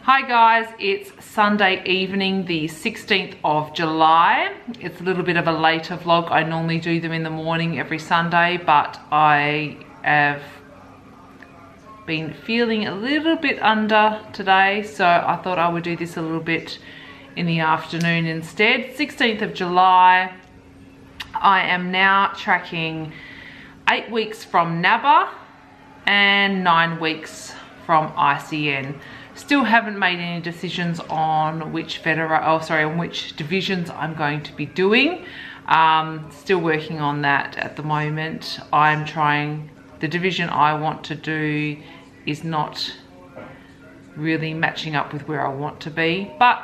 Hi guys, it's Sunday evening, the 16th of July. It's a little bit of a later vlog. I normally do them in the morning every Sunday, but I have been feeling a little bit under today, so I thought I would do this a little bit in the afternoon instead. 16th of July, I am now tracking 8 weeks from Nabba and 9 weeks from ICN. Still haven't made any decisions on which divisions I'm going to be doing. Still working on that at the moment. The division I want to do is not really matching up with where I want to be, but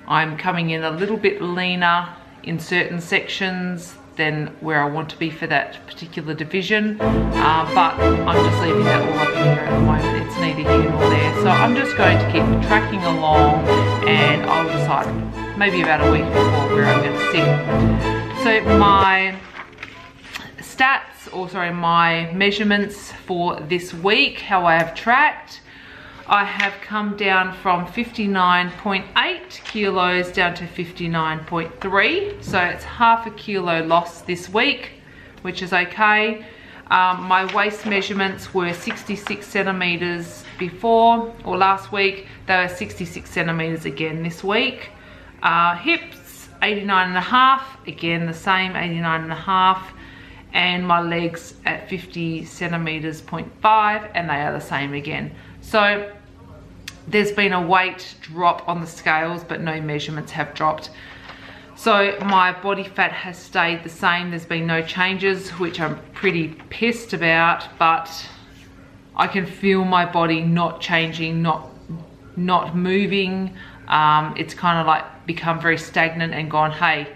I'm coming in a little bit leaner in certain sections than where I want to be for that particular division, but I'm just leaving that all up in the air at the moment. It's neither here nor there, so I'm just going to keep tracking along and I'll decide maybe about a week before where I'm going to sit. So my my measurements for this week, how I have tracked, I have come down from 59.8 kilos down to 59.3, so it's half a kilo loss this week, which is okay. My waist measurements were 66 centimeters before, or last week. They were 66 centimeters again this week. Hips 89.5, again the same, 89.5, and my legs at 50 centimeters 0.5, and they are the same again. So there's been a weight drop on the scales, but no measurements have dropped. So my body fat has stayed the same. There's been no changes, which I'm pretty pissed about, but I can feel my body not changing, not moving. It's kind of like become very stagnant and gone, hey,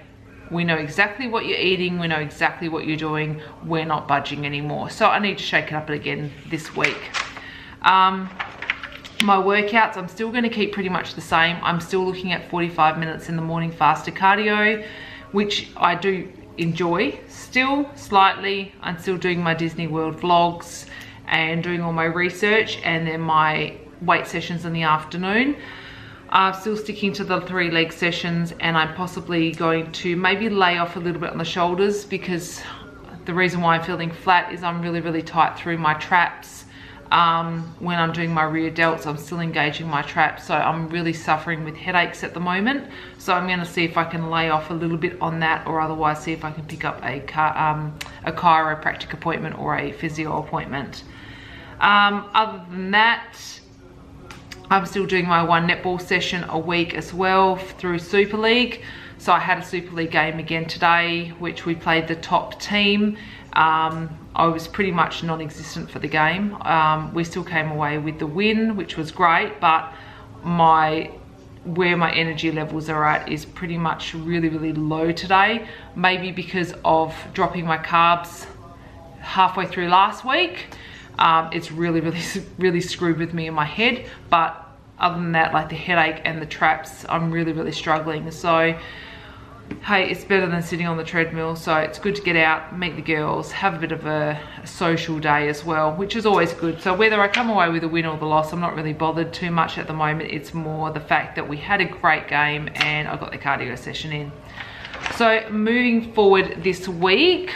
we know exactly what you're eating, we know exactly what you're doing, we're not budging anymore. So I need to shake it up again this week. My workouts, I'm still going to keep pretty much the same. I'm still looking at 45 minutes in the morning faster cardio, which I do enjoy still slightly. I'm still doing my Disney World vlogs and doing all my research, and then my weight sessions in the afternoon. I'm still sticking to the 3 leg sessions, and I'm possibly going to maybe lay off a little bit on the shoulders, because the reason why I'm feeling flat is I'm really tight through my traps. When I'm doing my rear delts, I'm still engaging my traps, so I'm really suffering with headaches at the moment. So I'm going to see if I can lay off a little bit on that, or otherwise see if I can pick up a chiropractic appointment or a physio appointment. Other than that, I'm still doing my 1 netball session a week as well through Super League. So I had a Super League game again today, which we played the top team. I was pretty much non-existent for the game. We still came away with the win, which was great, but where my energy levels are at is pretty much really low today. Maybe because of dropping my carbs halfway through last week. It's really screwed with me in my head, but other than that, like the headache and the traps, I'm really struggling. So hey, it's better than sitting on the treadmill, so it's good to get out, meet the girls, have a bit of a social day as well, which is always good. So whether I come away with a win or the loss, I'm not really bothered too much at the moment. It's more the fact that we had a great game and I got the cardio session in. So moving forward this week,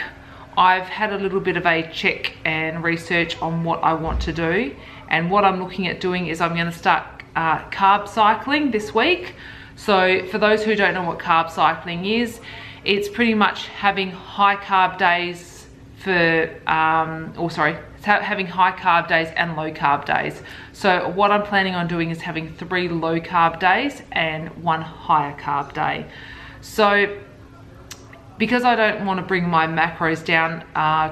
I've had a little bit of a check and research on what I want to do, and what I'm looking at doing is I'm going to start carb cycling this week. So for those who don't know what carb cycling is, it's pretty much having high carb days having high carb days and low carb days. So what I'm planning on doing is having 3 low carb days and 1 higher carb day. So because I don't want to bring my macros down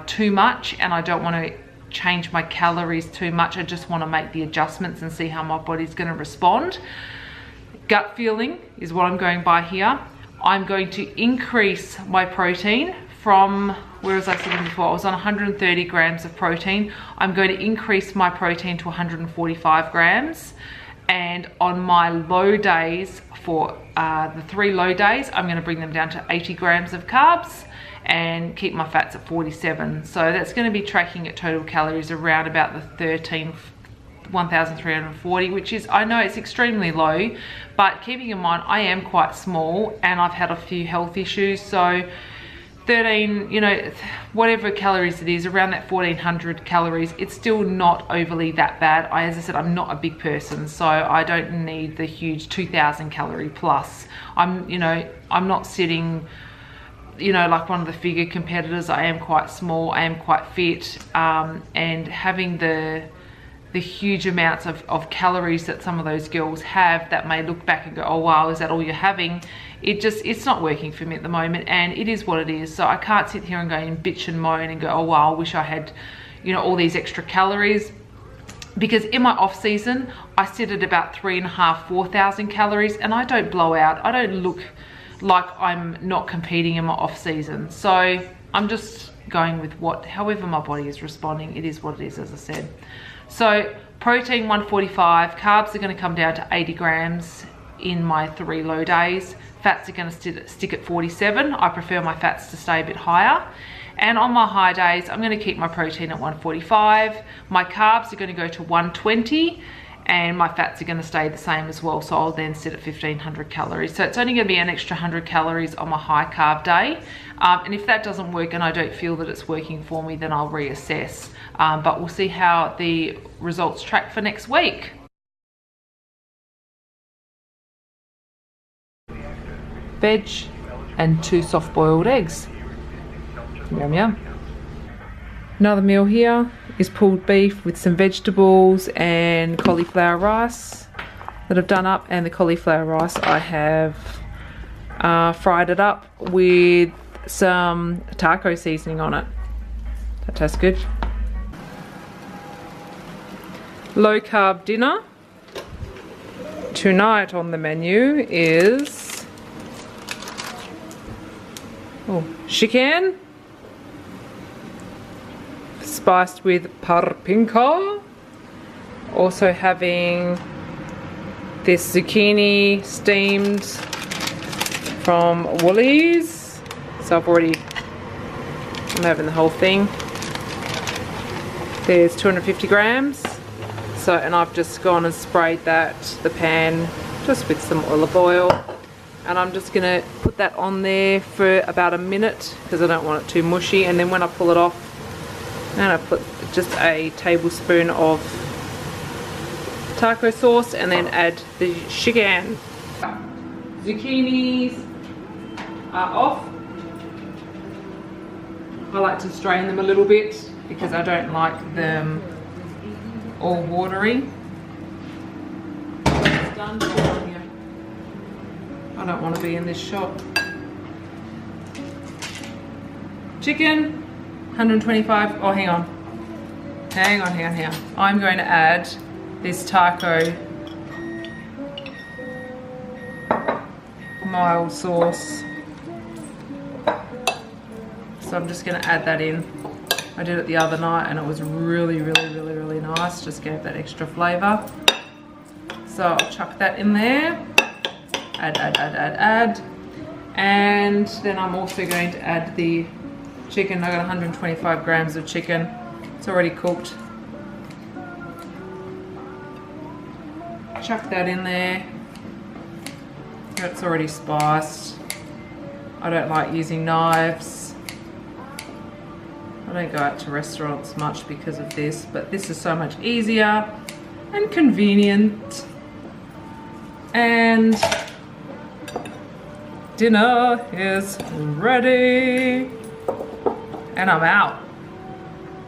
too much, and I don't want to change my calories too much, I just want to make the adjustments and see how my body's going to respond. Gut feeling is what I'm going by here. I'm going to increase my protein from, where was I sitting before? I was on 130 grams of protein. I'm going to increase my protein to 145 grams. And on my low days, for the 3 low days, I'm going to bring them down to 80 grams of carbs and keep my fats at 47. So that's going to be tracking at total calories around about the 1,340, which is, I know it's extremely low, but keeping in mind I am quite small and I've had a few health issues, so 13, you know, whatever calories it is, around that 1,400 calories, it's still not overly that bad. As I said, I'm not a big person, so I don't need the huge 2,000 calorie plus. I'm not sitting, you know, like one of the figure competitors. I am quite small, I am quite fit, and having the huge amounts of calories that some of those girls have that may look back and go, oh wow, is that all you're having? It's not working for me at the moment, and it is what it is. So I can't sit here and go and bitch and moan and go, oh wow, I wish I had, you know, all these extra calories. Because in my off season, I sit at about 3,500, 4,000 calories, and I don't blow out. I don't look like I'm not competing in my off season. So I'm just going with however my body is responding. It is what it is, as I said. So protein 145, carbs are going to come down to 80 grams in my 3 low days. Fats are going to stick at 47. I prefer my fats to stay a bit higher. And on my high days, I'm going to keep my protein at 145. My carbs are going to go to 120, and my fats are going to stay the same as well. So I'll then sit at 1,500 calories. So it's only going to be an extra 100 calories on my high carb day. And if that doesn't work and I don't feel that it's working for me, then I'll reassess. But we'll see how the results track for next week. Veg and 2 soft-boiled eggs. Yum yum. Another meal here is pulled beef with some vegetables and cauliflower rice that I've done up. And the cauliflower rice, I have fried it up with some taco seasoning on it. That tastes good. Low carb dinner. Tonight on the menu is chicken spiced with parpinka. Also having this zucchini steamed from Woolies. So I'm having the whole thing. There's 250 grams. So, and I've just gone and sprayed the pan just with some olive oil. And I'm just gonna put that on there for about a minute because I don't want it too mushy. And then when I pull it off, and I put just a tablespoon of taco sauce and then add the chicken. Zucchinis are off. I like to strain them a little bit because I don't like them all watery. It's done. I don't want to be in this shop. Chicken, 125. Oh, hang on. I'm going to add this taco mild sauce. So I'm just going to add that in. I did it the other night and it was really nice. Just gave that extra flavour. So I'll chuck that in there. Add. And then I'm also going to add the chicken. I got 125 grams of chicken. It's already cooked. Chuck that in there. It's already spiced. I don't like using knives. I don't go out to restaurants much because of this, but this is so much easier and convenient. And dinner is ready. And I'm out.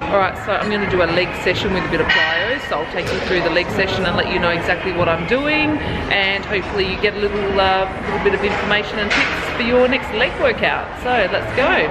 Alright, so I'm going to do a leg session with a bit of plyo. So I'll take you through the leg session and let you know exactly what I'm doing. And hopefully you get a little bit of information and tips for your next leg workout. So let's go.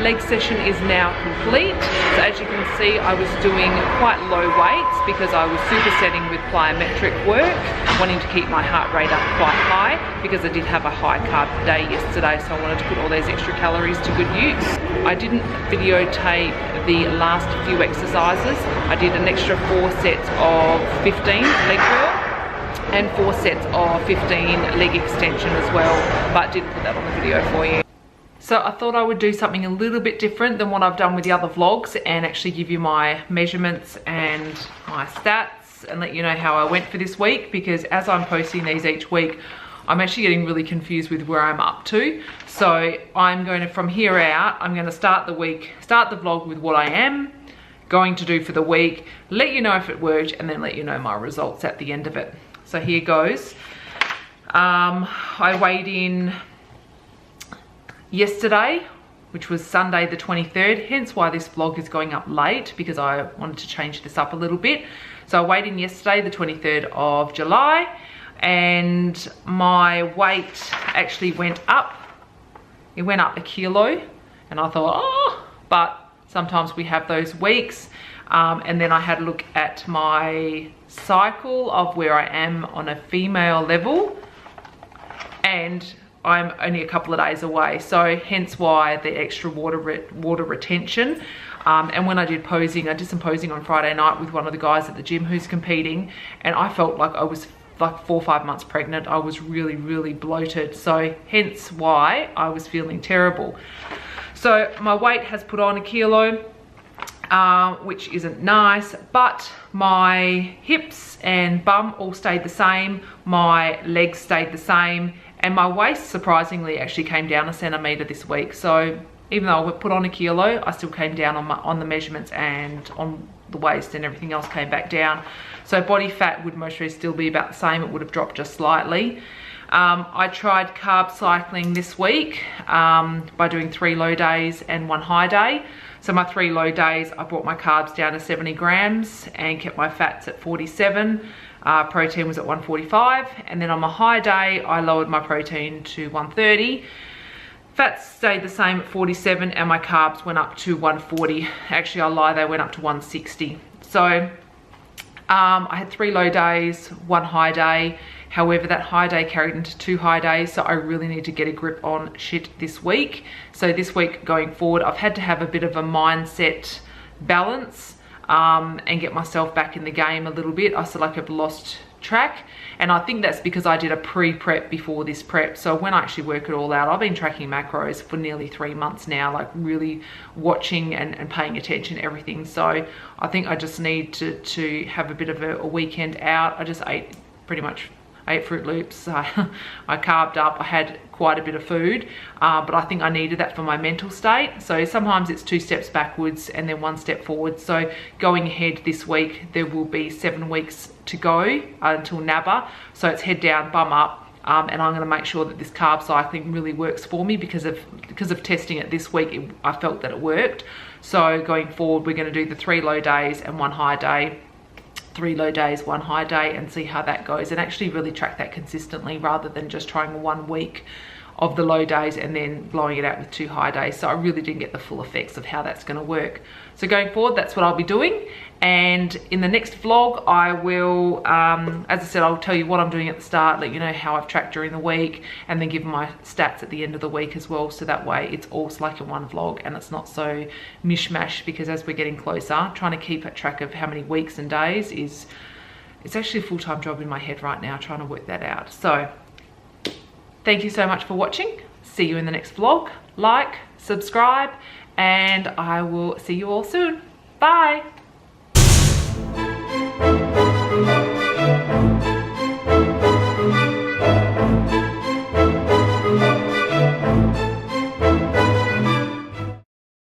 leg session is now complete. So as you can see, I was doing quite low weights because I was supersetting with plyometric work, wanting to keep my heart rate up quite high because I did have a high carb day yesterday, so I wanted to put all those extra calories to good use. I didn't videotape the last few exercises. I did an extra 4 sets of 15 leg curl and 4 sets of 15 leg extension as well, but didn't put that on the video for you. So I thought I would do something a little bit different than what I've done with the other vlogs and actually give you my measurements and my stats and let you know how I went for this week, because as I'm posting these each week, I'm actually getting really confused with where I'm up to. So I'm going to, from here out, I'm going to start the vlog with what I am going to do for the week, let you know if it worked, and then let you know my results at the end of it. So here goes. I weighed in yesterday, which was Sunday the 23rd, hence why this vlog is going up late, because I wanted to change this up a little bit. So I weighed in yesterday the 23rd of July, and my weight actually went up. It went up 1 kilo, and I thought, oh, but sometimes we have those weeks. And then I had a look at my cycle of where I am on a female level, and I'm only a couple of days away, so hence why the extra water retention. And when I did posing, I did some posing on Friday night with one of the guys at the gym who's competing, and I felt like I was like 4 or 5 months pregnant. I was really, really bloated, so hence why I was feeling terrible. So my weight has put on 1 kilo, which isn't nice, but my hips and bum all stayed the same, my legs stayed the same, and my waist surprisingly actually came down 1 centimetre this week. So even though I put on 1 kilo, I still came down on the measurements, and on the waist and everything else came back down. So body fat would mostly still be about the same. It would have dropped just slightly. I tried carb cycling this week by doing 3 low days and 1 high day. So my 3 low days, I brought my carbs down to 70 grams and kept my fats at 47. Protein was at 145, and then on my high day, I lowered my protein to 130. Fats stayed the same at 47, and my carbs went up to 140. Actually, I lie, they went up to 160. So I had 3 low days, 1 high day. However, that high day carried into 2 high days, so I really need to get a grip on shit this week. So this week going forward, I've had to have a bit of a mindset balance and get myself back in the game a little bit. I feel like I've lost track, and I think that's because I did a pre-prep before this prep. So when I actually work it all out, I've been tracking macros for nearly 3 months now, like really watching and paying attention to everything. So I think I just need to have a bit of a weekend out. I just ate pretty much, I ate Fruit Loops, I carved up, I had quite a bit of food, but I think I needed that for my mental state. So sometimes it's 2 steps backwards and then 1 step forward. So going ahead this week, there will be 7 weeks to go until Nabba. So it's head down, bum up, and I'm gonna make sure that this carb cycling really works for me because of testing it this week. I felt that it worked. So going forward, we're gonna do the 3 low days and 1 high day. 3 low days, 1 high day, and see how that goes, and actually really track that consistently rather than just trying 1 week of the low days and then blowing it out with 2 high days. So I really didn't get the full effects of how that's going to work. So going forward, that's what I'll be doing. And in the next vlog, I will, as I said, I'll tell you what I'm doing at the start, let you know how I've tracked during the week, and then give my stats at the end of the week as well. So that way it's all like in one vlog and it's not so mishmash, because as we're getting closer, trying to keep track of how many weeks and days it's actually a full-time job in my head right now, trying to work that out. So thank you so much for watching. See you in the next vlog. Like, subscribe, and I will see you all soon. Bye.